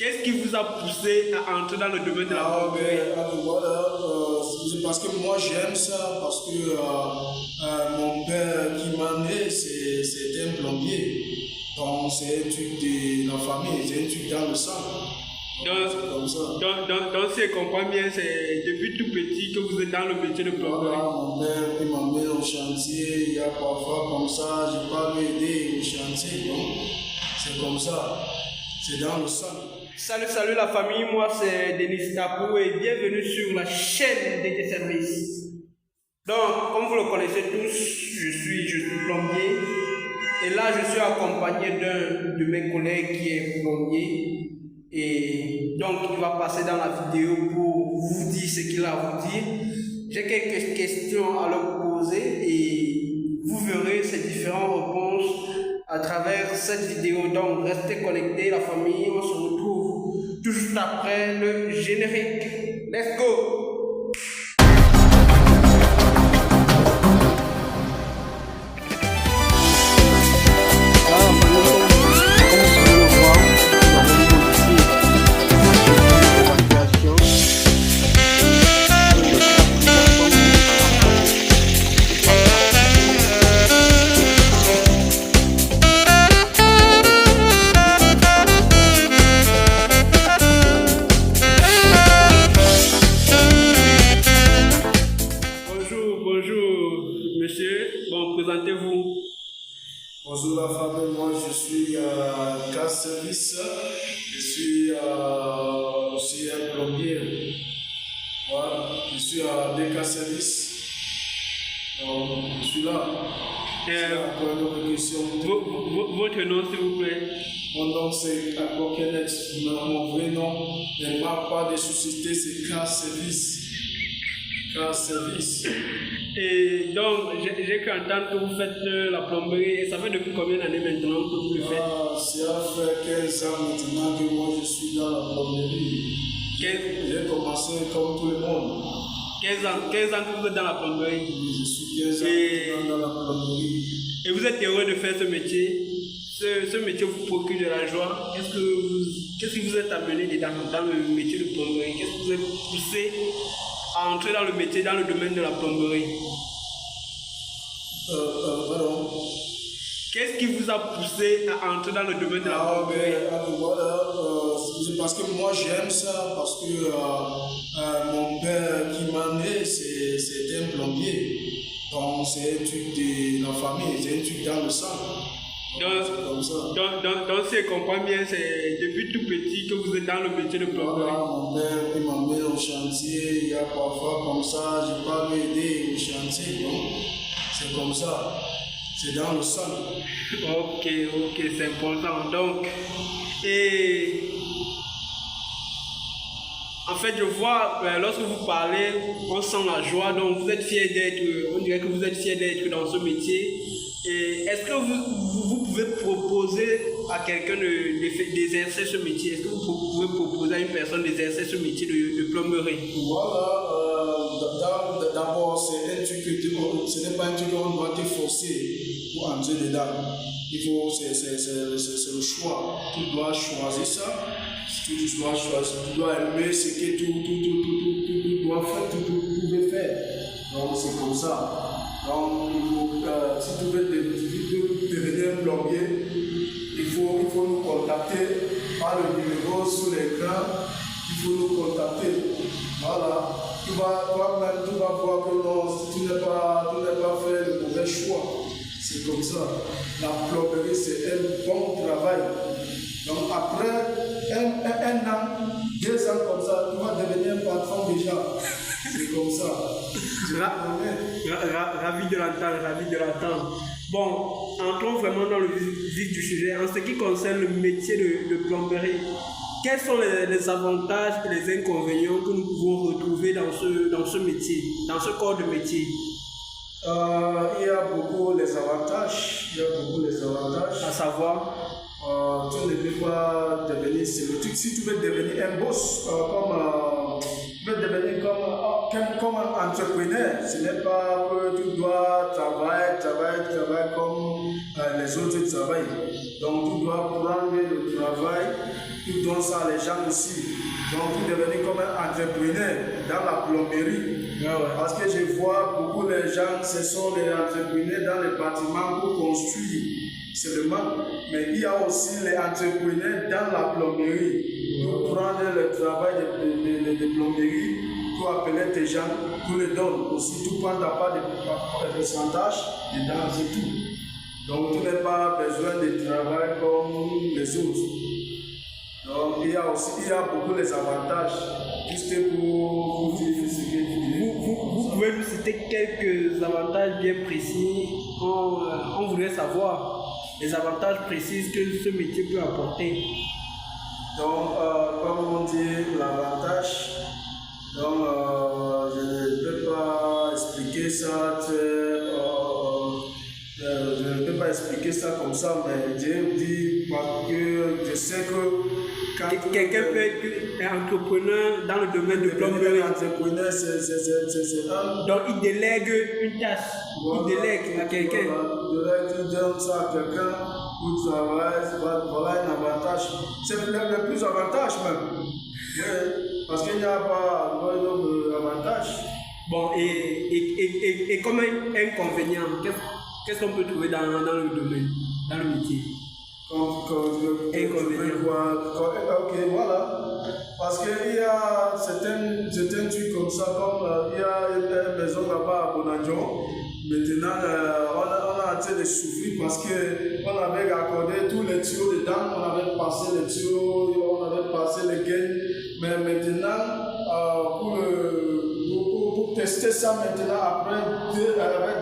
Qu'est-ce qui vous a poussé à entrer dans le domaine de la plomberie? Voilà, c'est parce que moi j'aime ça, parce que mon père qui m'a né, c'est un plombier. Donc c'est un truc de la famille, c'est un truc dans le sang. Donc si je comprends bien, c'est depuis tout petit que vous êtes dans le métier de plomberie. Voilà, mon père qui m'a mis au chantier, il y a parfois comme ça, je peux m'aider au chantier. Donc c'est comme ça, c'est dans le sang. Salut la famille, moi c'est Denis Tapou et bienvenue sur la chaîne DT Service. Donc, comme vous le connaissez tous, je suis plombier et là je suis accompagné d'un de mes collègues qui est plombier et donc il va passer dans la vidéo pour vous dire ce qu'il a à vous dire. J'ai quelques questions à leur poser et vous verrez ces différentes réponses à travers cette vidéo. Donc restez connectés la famille, on se retrouve tout juste après le générique. Let's go! Présentez-vous. Bonjour la famille, moi je suis CAS Service, je suis aussi un plombier. Voilà, je suis à DK Service. Donc, je suis là. Pour une autre question. Votre nom s'il vous plaît? Mon nom c'est Akokenet, mon vrai nom, mais ma part de société c'est CAS Service. CAS Service. Et donc, j'ai cru entendre que vous faites la plomberie. Et ça fait depuis combien d'années maintenant que vous le faites? Ça fait 15 ans maintenant que moi je suis dans la plomberie. J'ai commencé comme tout le monde. 15 ans que vous êtes dans la plomberie? Je suis 15 ans dans la plomberie. Et vous êtes heureux de faire ce métier? Ce métier vous procure de la joie? Qu'est-ce qui vous est amené dans le métier de plomberie? Qu'est-ce qui vous a poussé à entrer dans le métier, dans le domaine de la plomberie? Pardon. Qu'est-ce qui vous a poussé à entrer dans le domaine de la plomberie? C'est parce que moi j'aime ça, parce que mon père qui m'a né, c'est un plombier. Donc c'est un truc de la famille, c'est un truc dans le sang. Donc si je comprends bien, c'est depuis tout petit que vous êtes dans le métier de plomberie. Voilà, mon père qui m'a mis au chantier, il y a parfois comme ça, je peux m'aider au chantier. Donc c'est comme ça, c'est dans le sang. Ok, c'est important. Donc, et en fait, je vois, lorsque vous parlez, on sent la joie, donc vous êtes fier d'être, on dirait que vous êtes fier d'être dans ce métier. Et est-ce que vous pouvez proposer à quelqu'un d'exercer ce métier? Est-ce que vous pouvez proposer à une personne d'exercer ce métier de plomberie? Voilà, d'abord, c'est un truc ce n'est pas un truc qu'on doit te forcer pour entrer dedans. C'est le choix. Tu dois choisir ça. Tu dois aimer ce que tu dois faire, tu veux faire. Donc c'est comme ça. Donc si tu veux devenir un plombier, il faut nous contacter par le numéro sur l'écran. Il faut nous contacter. Voilà. Tu vas voir que non, si tu n'as pas fait le mauvais choix. C'est comme ça. La plomberie, c'est un bon travail. Donc après un an, 2 ans comme ça, tu vas devenir un patron déjà. C'est comme ça. Ravi de l'entendre. Bon, entrons vraiment dans le vif du sujet. En ce qui concerne le métier de plomberie, quels sont les avantages et les inconvénients que nous pouvons retrouver dans ce métier, dans ce corps de métier? Il y a beaucoup les avantages. À savoir, tu ne peux pas devenir sélectif. Si tu veux devenir un boss, tu veux devenir comme un entrepreneur, ce n'est pas que tu dois travailler comme les autres travaillent. Donc tu dois prendre le travail tu donnes ça à les gens aussi. Donc tu deviens comme un entrepreneur dans la plomberie. Parce que je vois beaucoup de gens, ce sont les entrepreneurs dans les bâtiments pour construire seulement. Mais il y a aussi les entrepreneurs dans la plomberie. Pour prendre le travail de plomberie, pour appeler tes gens, tu les donnes. Aussi, tu prends ta part de pourcentage dedans, c'est tout. Donc tu n'as pas besoin de travail comme les autres. Donc il y a beaucoup les avantages. Juste pour dire ce que vous pouvez nous citer quelques avantages bien précis. On voudrait savoir les avantages précis que ce métier peut apporter. Donc, comme on dit, l'avantage, donc je ne peux pas expliquer ça je ne peux pas expliquer ça comme ça, mais je dis parce que je sais que quelqu'un peut être un entrepreneur dans le domaine de plomberie. Entrepreneur, c'est un. Donc il délègue une tâche. Voilà, il délègue à quelqu'un. Voilà, tu donnes ça à quelqu'un pour travailler, voilà un avantage. C'est le plus avantage même. Parce qu'il n'y a pas d'avantage. Bon, et comme inconvénient, qu'est-ce qu'on peut trouver dans le domaine, dans le métier? Ok, voilà. Parce qu'il y a certains trucs comme ça, comme il y a une maison là-bas à Bonadjon. Maintenant, on a en train de souffrir parce qu'on avait accordé tous les tuyaux dedans, on avait passé les tuyaux, on avait passé les gaines. Mais maintenant, pour tester ça maintenant, avec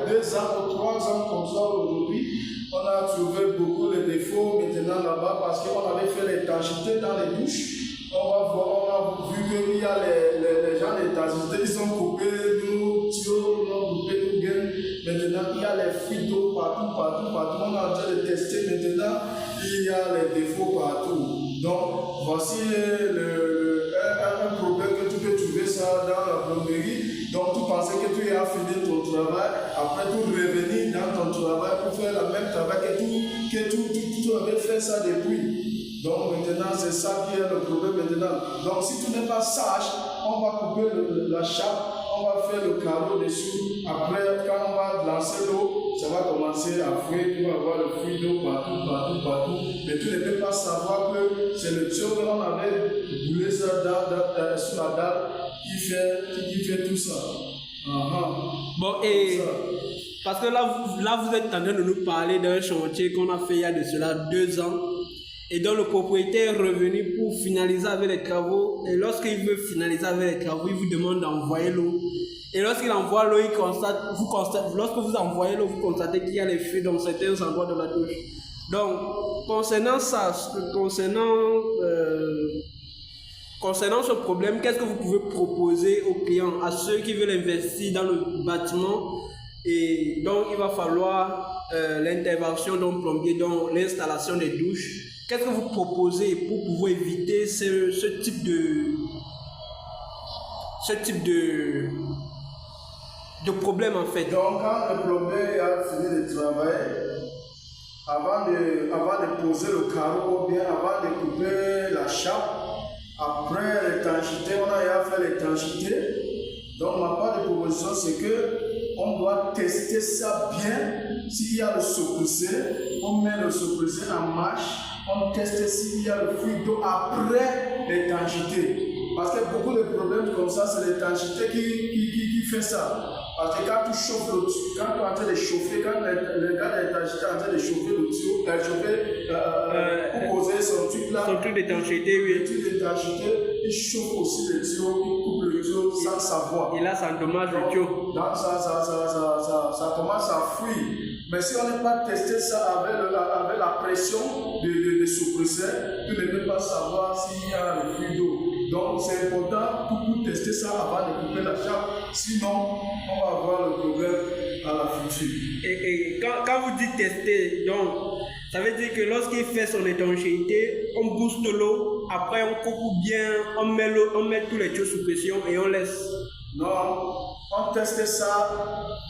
2 ans ou 3 ans comme ça aujourd'hui, on a trouvé beaucoup de défauts maintenant là-bas parce qu'on avait fait l'étanchéité dans les douches. On a vu qu'il y a les gens d'étanchéité, ils ont coupé nos tuyaux, ils ont coupé nos gaines. Maintenant, il y a les fuites d'eau partout. On est en train de tester maintenant, il y a les défauts partout. Donc, voici un problème que tu peux trouver ça dans la plomberie. Donc, tu pensais que tu as fini ton travail, après tu revenir dans ton travail pour faire le même travail que tu avais fait ça depuis. Donc, maintenant, c'est ça qui est le problème maintenant. Donc, si tu n'es pas sage, on va couper la chape, on va faire le carreau dessus. Après, quand on va lancer l'eau, ça va commencer à fuir, tu vas avoir le fuit d'eau partout. Mais tu ne peux pas savoir que c'est le tuyau qu'on avait boulé ça sur la dalle qui fait tout ça. Bon, et parce que là, vous êtes en train de nous parler d'un chantier qu'on a fait il y a de cela 2 ans. Et donc le propriétaire est revenu pour finaliser avec les travaux. Et lorsqu'il veut finaliser avec les travaux, il vous demande d'envoyer l'eau. Et lorsqu'il envoie l'eau, lorsque vous envoyez l'eau, vous constatez qu'il y a les fuites dans certains endroits de la douche. Donc, concernant ce problème, qu'est-ce que vous pouvez proposer aux clients, à ceux qui veulent investir dans le bâtiment? Et donc, il va falloir l'intervention d'un plombier, donc l'installation des douches. Qu'est-ce que vous proposez pour pouvoir éviter ce type de problème en fait? Donc, quand le plombier a fini le travail, avant de poser le carreau, ou bien avant de couper la chape, après l'étanchéité, on a déjà fait l'étanchéité. Donc, ma part de proposition, c'est qu'on doit tester ça bien. S'il y a le soupoussé, on met le soupoussé en marche. On teste s'il y a le fluide d'eau après l'étanchéité. Parce que beaucoup de problèmes comme ça, c'est l'étanchéité qui fait ça. Parce que quand tu chauffes le tuyau, quand tu es en train de chauffer, quand le gars de l'étanchéité est en train de chauffer le tuyau, pour poser son truc là, son truc d'étanchéité, oui. Le truc d'étanchéité, il chauffe aussi le tuyau, il coupe le tuyau sans savoir. Et là, ça endommage le tuyau. Donc ça commence à fuir. Mais si on n'est pas testé ça avec la pression de suppresseur, tu ne peux pas savoir s'il y a le flux d'eau. Donc c'est important pour tester ça avant de couper la chape. Sinon, on va avoir le problème à la future. Et quand vous dites tester, donc, ça veut dire que lorsqu'il fait son étanchéité, on booste l'eau, après on coupe bien, on met tous les tuyaux sous pression et on laisse. Non, on teste ça.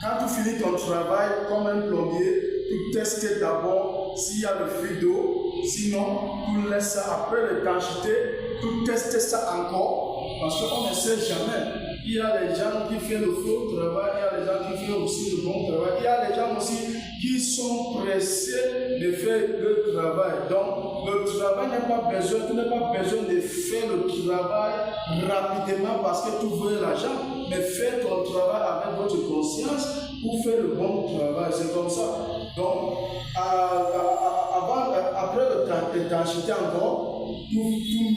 Quand tu finis ton travail comme un plombier, tu testes d'abord s'il y a le flux d'eau. Sinon, tu laisses ça après l'étanchéité, tu testes ça encore, parce qu'on ne sait jamais. Il y a les gens qui font le faux travail, il y a les gens qui font aussi le bon travail, il y a les gens aussi qui sont pressés de faire le travail. Donc, le travail n'a pas besoin, tu n'as pas besoin de faire le travail rapidement parce que tu veux l'argent, mais fais ton travail avec votre conscience pour faire le bon travail. C'est comme ça. Donc, après l'étanchéité encore, tu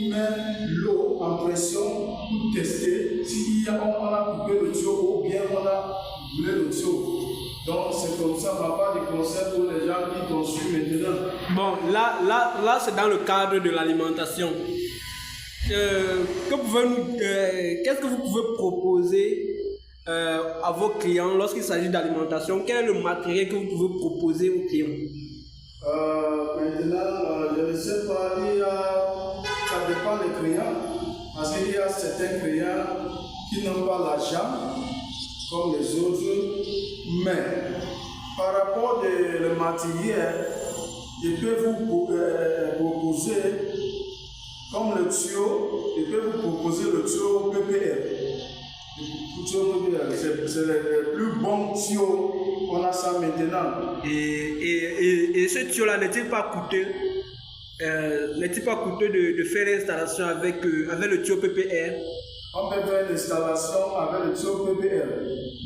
mets l'eau en pression pour tester si on a coupé le tuyau ou bien on a brûlé le tuyau. Donc c'est comme ça, on n'a pas de conseils pour les gens qui consomment maintenant. Bon, là c'est dans le cadre de l'alimentation. Qu'est-ce que vous pouvez proposer à vos clients lorsqu'il s'agit d'alimentation? Quel est le matériel que vous pouvez proposer aux clients? Maintenant, je ne sais pas, ça dépend des clients, parce qu'il y a certains clients qui n'ont pas l'argent comme les autres, mais par rapport au matériel, je peux vous proposer comme le tuyau, je peux vous proposer le tuyau PPR. C'est le plus bon tuyau qu'on a ça maintenant. Et ce tuyau-là n'est-il pas coûteux? N'est-il pas coûteux de faire l'installation avec le tuyau PPR? On peut faire l'installation avec le tuyau PPR.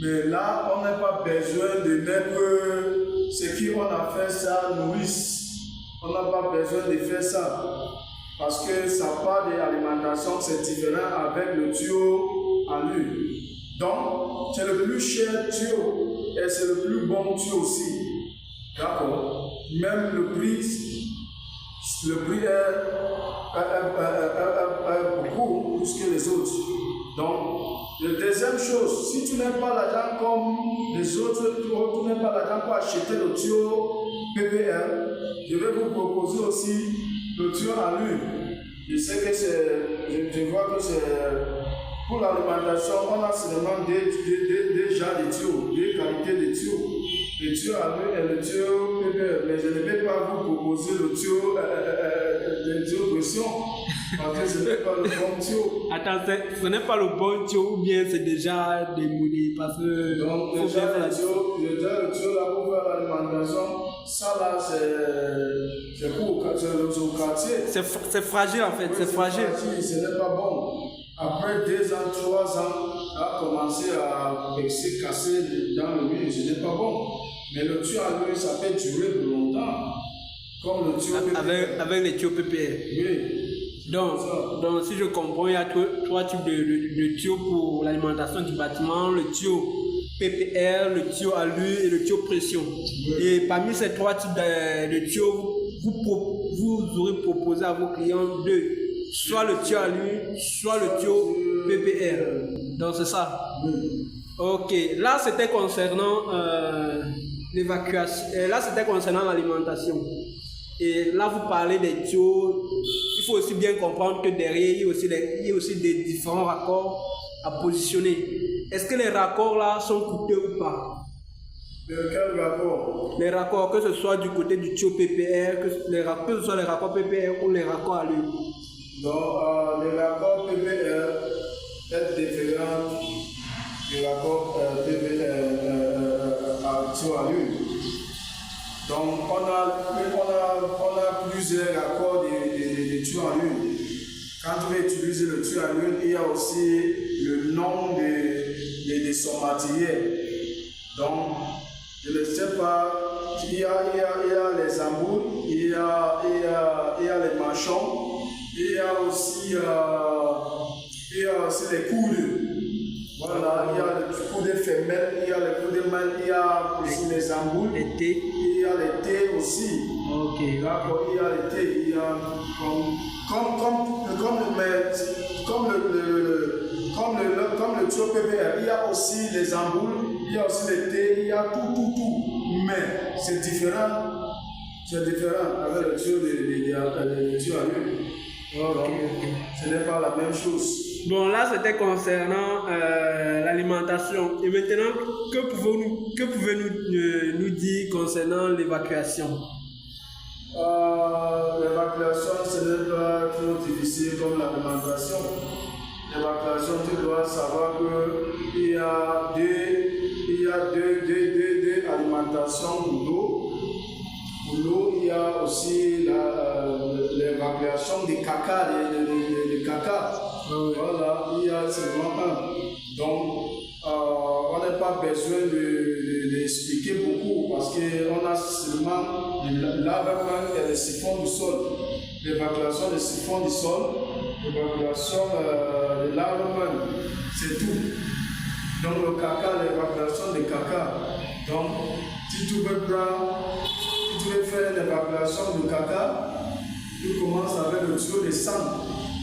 Mais là, on n'a pas besoin de mettre ce qu'on a fait ça nourrice. On n'a pas besoin de faire ça. Parce que ça part de l'alimentation, c'est différent avec le tuyau en l'huile. Donc, c'est le plus cher tuyau et c'est le plus bon tuyau aussi. D'accord? Même le prix est beaucoup plus que les autres. Donc, la deuxième chose, si tu n'as pas l'argent comme les autres, tu n'as pas l'argent pour acheter le tuyau PPR, je vais vous proposer aussi le tuyau en l'huile. Je sais que je vois que c'est pour l'alimentation, on a seulement des genres de tuyaux, des qualités de tuyaux. Le tuyau à l'huile et le tuyau PPR, mais je ne vais pas vous proposer le tuyau pression, parce que ce n'est pas le bon tuyau. Attends, ce n'est pas le bon tuyau ou bien c'est déjà démodé parce que... Donc déjà le tuyau là pour faire l'alimentation, ça là c'est pour le quartier. C'est fragile en fait, c'est fragile. Ce n'est pas bon. Après 2 ans, 3 ans, a commencé à se casser dans le mur, ce n'est pas bon. Mais le tuyau à l'huile, ça peut durer pour longtemps. Comme le tuyau PPR. Avec les tuyaux PPR. Oui. Donc, si je comprends, il y a 3 types de tuyaux pour l'alimentation du bâtiment. Le tuyau PPR, le tuyau à l'huile et le tuyau pression. Oui. Et parmi ces 3 types de tuyaux, vous aurez proposé à vos clients soit le tuyau à l'huile, soit le tuyau PPR. Donc c'est ça. Oui. Ok, là c'était concernant l'évacuation, là c'était concernant l'alimentation. Et là vous parlez des tuyaux, il faut aussi bien comprendre que derrière il y a aussi des différents raccords à positionner. Est-ce que les raccords là sont coûteux ou pas? Quel raccord? Les raccords, que ce soit du côté du tuyau PPR, que ce soit les raccords PPR ou les raccords à l'huile. Donc les raccords PPR est différent du raccord à tuyau à l'huile. Donc on a plusieurs raccords de tuyaux à l'huile. Quand tu veux utiliser le tuyau à l'huile, il y a aussi le nom de son matériel. Donc je ne sais pas, il y a les ampoules, il y a les machons, il y a aussi les coudes. Voilà, il y a les coudes femelles, il y a les coudes mâles, il y a aussi les ampoules. Les thés. Il y a les thés aussi. Ok. D'accord, il y a les thés, il y a comme le tuyau PPR, il y a aussi les ampoules, il y a aussi les thés, il y a tout. Mais c'est différent. C'est différent avec le tuyau à l'huile. Donc, ce n'est pas la même chose. Bon, là c'était concernant l'alimentation. Et maintenant, que pouvez-vous nous dire concernant l'évacuation? L'évacuation, ce n'est pas trop difficile comme l'alimentation. L'évacuation, tu dois savoir qu'il y a deux alimentations pour l'eau. Pour l'eau, il y a aussi l'évacuation des caca, des caca. Voilà, il y a seulement un. Donc, on n'a pas besoin d'expliquer beaucoup parce qu'on a seulement l'avènement et le siphon du sol. L'évacuation du siphon du sol, l'évacuation de l'avènement, c'est tout. Donc, le caca, l'évacuation des caca. Donc, si tu veux faire l'évacuation du caca, tu commences avec le tuyau de sang.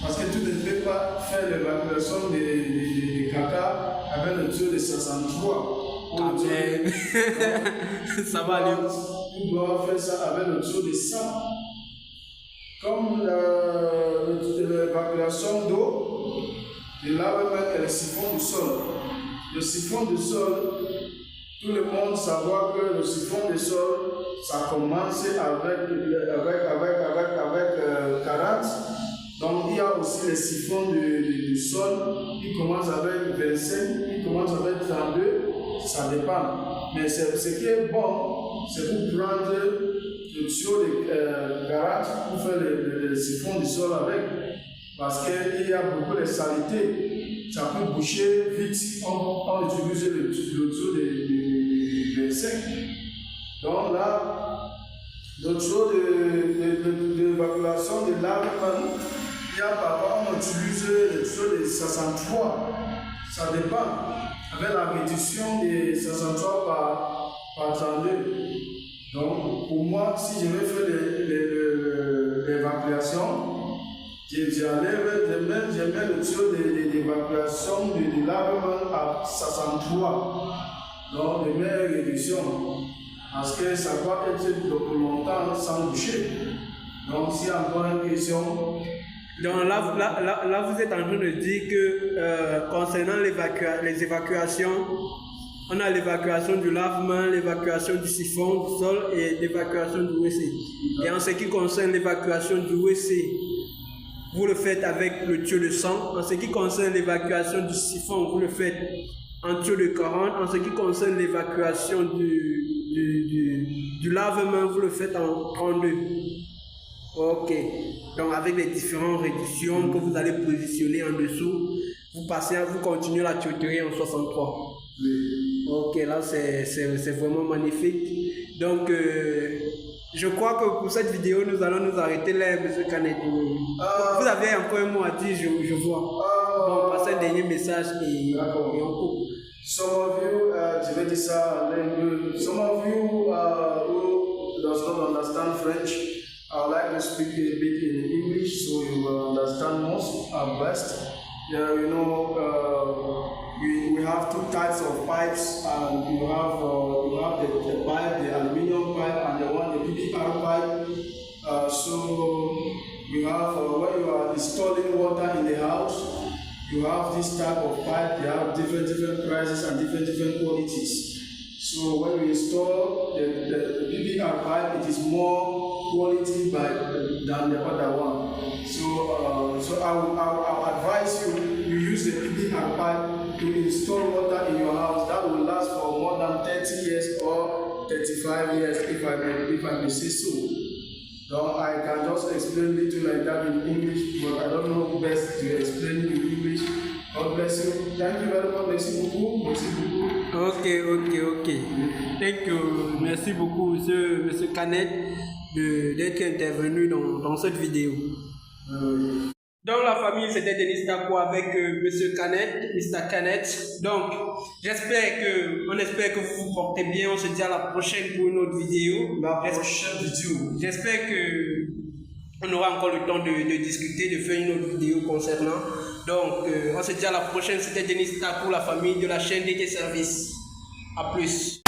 Parce que tu ne peux pas faire l'évacuation des caca avec le tuyau de 63. Amen. Ça va aller. Tu dois faire ça avec le tuyau de sang. Comme l'évacuation d'eau, de lavement et le siphon du sol. Le siphon du sol, tout le monde savoir que le siphon du sol, ça commence avec 40. Donc il y a aussi les siphons du sol qui commencent avec 25, qui commencent avec 32, ça dépend. Mais ce qui est bon, c'est pour prendre le tuyau de 40 pour faire le siphon du sol avec. Parce qu'il y a beaucoup de saleté, ça peut boucher vite, on utilise le tuyau de 25. Donc là, le tuyau d'évacuation de lavement, il y a parfois on utilise le tuyau de 63, ça dépend, avec la réduction de 63 par 32. Donc pour moi, si je veux faire l'évacuation, je mets le tuyau d'évacuation de lavement à 63. Donc je mets une réduction. Parce que ça va être pour longtemps sans boucher. Donc, s'il y a encore une question. Donc là, vous êtes en train de dire que concernant les évacuations, on a l'évacuation du lavement, l'évacuation du siphon du sol et l'évacuation du WC. Et en ce qui concerne l'évacuation du WC, vous le faites avec le tuyau de 100. En ce qui concerne l'évacuation du siphon, vous le faites en tuyau de 40. En ce qui concerne l'évacuation du lavement, vous le faites en 32. Ok. Donc avec les différentes réductions que vous allez positionner en dessous, vous continuez la tuyauterie en 63. Oui. Ok, là c'est vraiment magnifique. Donc je crois que pour cette vidéo, nous allons nous arrêter là, M. Canet. Vous avez encore un mot à dire, je vois. Bon, passez un dernier message et on coupe. Some of you, je vais dire ça en anglais. Some of you who does not understand French, I would like to speak a bit in English so you will understand most and best. Yeah, you know, we have two types of pipes, and you have the pipe, the aluminium pipe, and the PPR pipe. So you have when you are installing water in the house, you have this type of pipe. They have different prices and different qualities. So when we install the PPR pipe, it is more quality than the other one. So I will advise you use the PPR pipe to install water in your house. That will last for more than 30 years or 35 years, if I may say so. So I can just explain little like that in English, but I don't know best to explain in English. God bless you. Thank you very much. Merci beaucoup. Merci beaucoup. Ok. Thank you. Merci beaucoup, monsieur Canet, d'être intervenu dans cette vidéo. Dans la famille, c'était Denis Tapo avec monsieur Canet, Mr. Canet. Donc, on espère que vous vous portez bien. On se dit à la prochaine pour une autre vidéo. J'espère que on aura encore le temps de discuter, de faire une autre vidéo concernant. Donc, on se dit à la prochaine. C'était Denis Tapo, la famille de la chaîne DT Service. À plus.